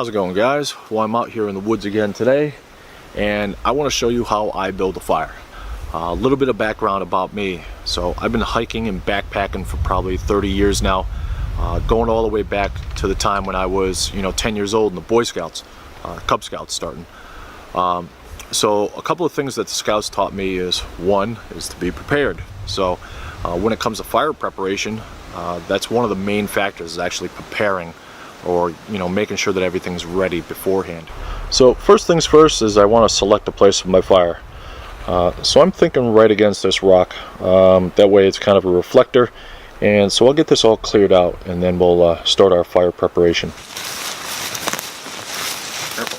How's it going, guys? Well, I'm out here in the woods again today, and I want to show you how I build a fire. A little bit of background about me. So I've been hiking and backpacking for probably 30 years now, going all the way back to the time when I was 10 years old in the Boy Scouts, Cub Scouts starting. So a couple of things that the Scouts taught me is, one is to be prepared. So when it comes to fire preparation, that's one of the main factors, is actually preparing, or making sure that everything's ready beforehand. So first things first is I want to select a place for my fire. So I'm thinking right against this rock. That way it's kind of a reflector, and so I'll get this all cleared out and then we'll start our fire preparation. Careful.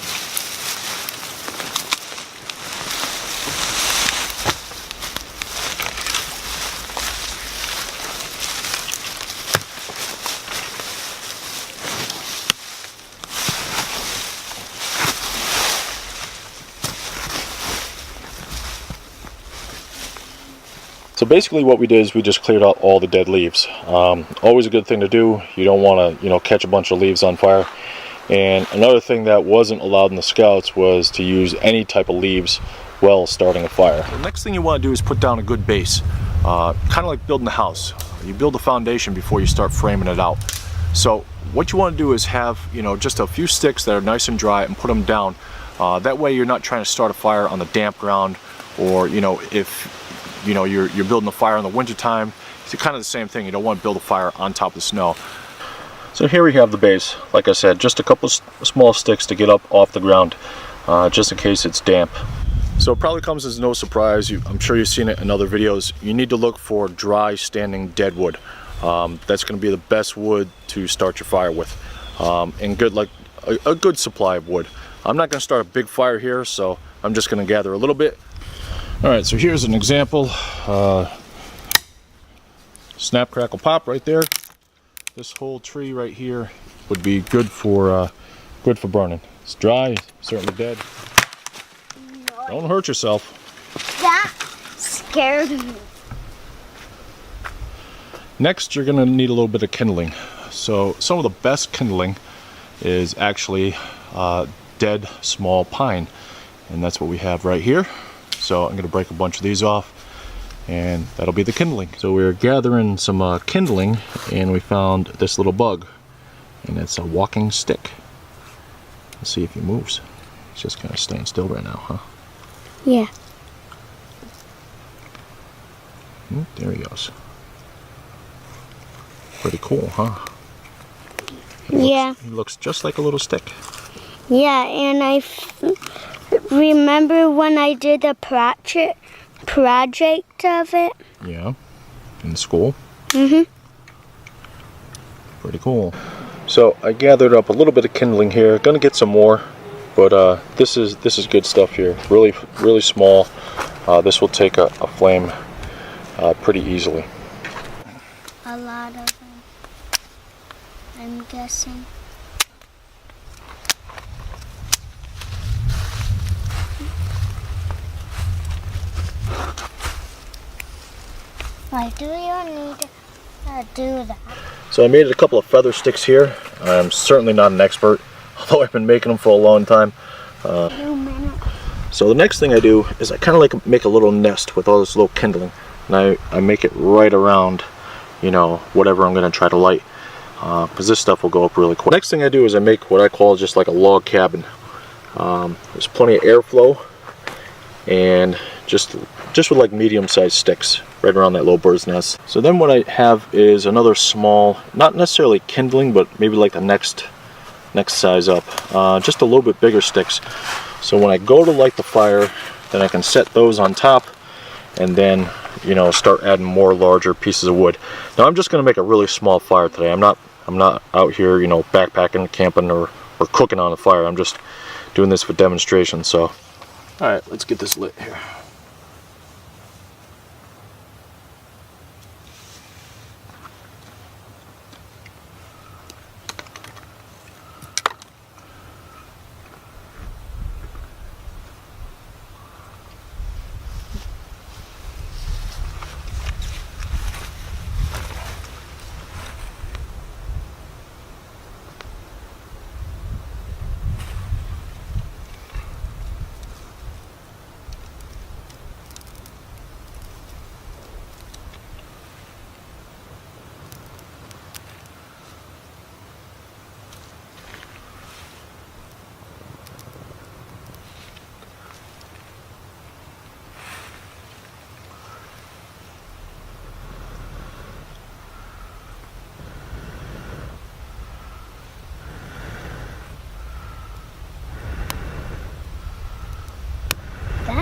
So basically what we did is we just cleared out all the dead leaves. Always a good thing to do. You don't want to catch a bunch of leaves on fire. And another thing that wasn't allowed in the Scouts was to use any type of leaves while starting a fire. The next thing you want to do is put down a good base. Kind of like building a house. You build the foundation before you start framing it out. So what you want to do is have just a few sticks that are nice and dry and put them down. That way you're not trying to start a fire on the damp ground, or if you're building a fire in the winter time. It's kind of the same thing. You don't want to build a fire on top of the snow. So here we have the base. Like I said, just a couple small sticks to get up off the ground, just in case it's damp. So it probably comes as no surprise. I'm sure you've seen it in other videos. You need to look for dry, standing dead wood. That's going to be the best wood to start your fire with, and good, like a good supply of wood. I'm not going to start a big fire here, so I'm just going to gather a little bit. Alright, so here's an example. Snap, crackle, pop right there. This whole tree right here would be good for burning. It's dry, certainly dead. No. Don't hurt yourself. That scared me. Next, you're going to need a little bit of kindling. So some of the best kindling is actually dead small pine, and that's what we have right here. So I'm going to break a bunch of these off, and that'll be the kindling. So we're gathering some kindling, and we found this little bug, and it's a walking stick. Let's see if he moves. He's just kind of staying still right now, huh? Yeah. There he goes. Pretty cool, huh? Yeah. He looks just like a little stick. Yeah, and I remember when I did a project of it. Yeah, in school. Mm-hmm. Pretty cool. So I gathered up a little bit of kindling here. Gonna get some more, but this is good stuff here. Really small. This will take a flame pretty easily. A lot of them, I'm guessing. Why do you need to do that? So I made a couple of feather sticks here. I'm certainly not an expert, although I've been making them for a long time. So the next thing I do is I kind of like make a little nest with all this little kindling, and I make it right around, whatever I'm going to try to light, because this stuff will go up really quick. Next thing I do is I make what I call just like a log cabin. There's plenty of airflow, and just with like medium-sized sticks right around that little bird's nest. So then what I have is another small, not necessarily kindling, but maybe like the next size up, just a little bit bigger sticks. So when I go to light the fire, then I can set those on top, and then start adding more larger pieces of wood. Now I'm just going to make a really small fire today. I'm not out here backpacking, camping, or cooking on a fire. I'm just doing this for demonstration. So all right, let's get this lit here.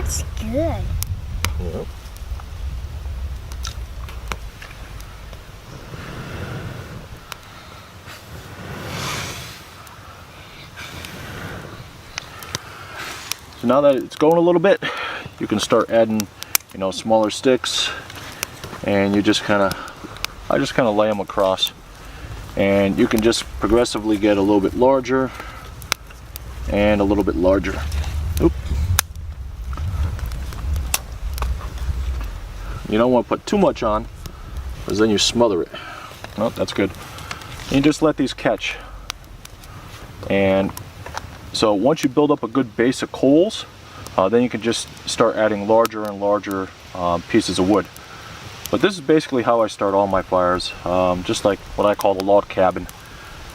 It's good. Yep. So now that it's going a little bit, you can start adding, you know, smaller sticks, and you just kind of, I just kind of lay them across, and you can just progressively get a little bit larger and a little bit larger. Oop. You don't want to put too much on, because then you smother it. Oh, that's good. And you just let these catch. And so once you build up a good base of coals, then you can just start adding larger and larger pieces of wood. But this is basically how I start all my fires, just like what I call the log cabin.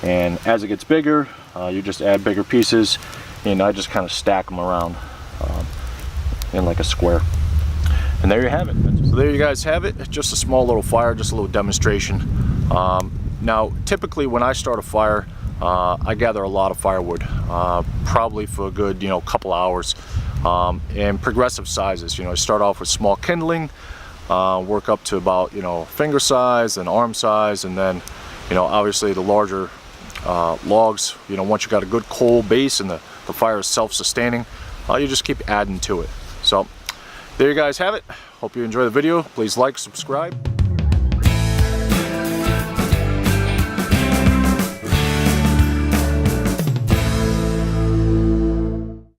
And as it gets bigger, you just add bigger pieces, and I just kind of stack them around in like a square. And there you have it. So there you guys have it. Just a small little fire, just a little demonstration. Now, typically when I start a fire, I gather a lot of firewood, probably for a good, you know, couple hours, in progressive sizes. You know, I start off with small kindling, work up to about, you know, finger size and arm size, and then, you know, obviously the larger logs. You know, once you got a good coal base and the fire is self-sustaining, you just keep adding to it. So there you guys have it. Hope you enjoy the video. Please like, subscribe.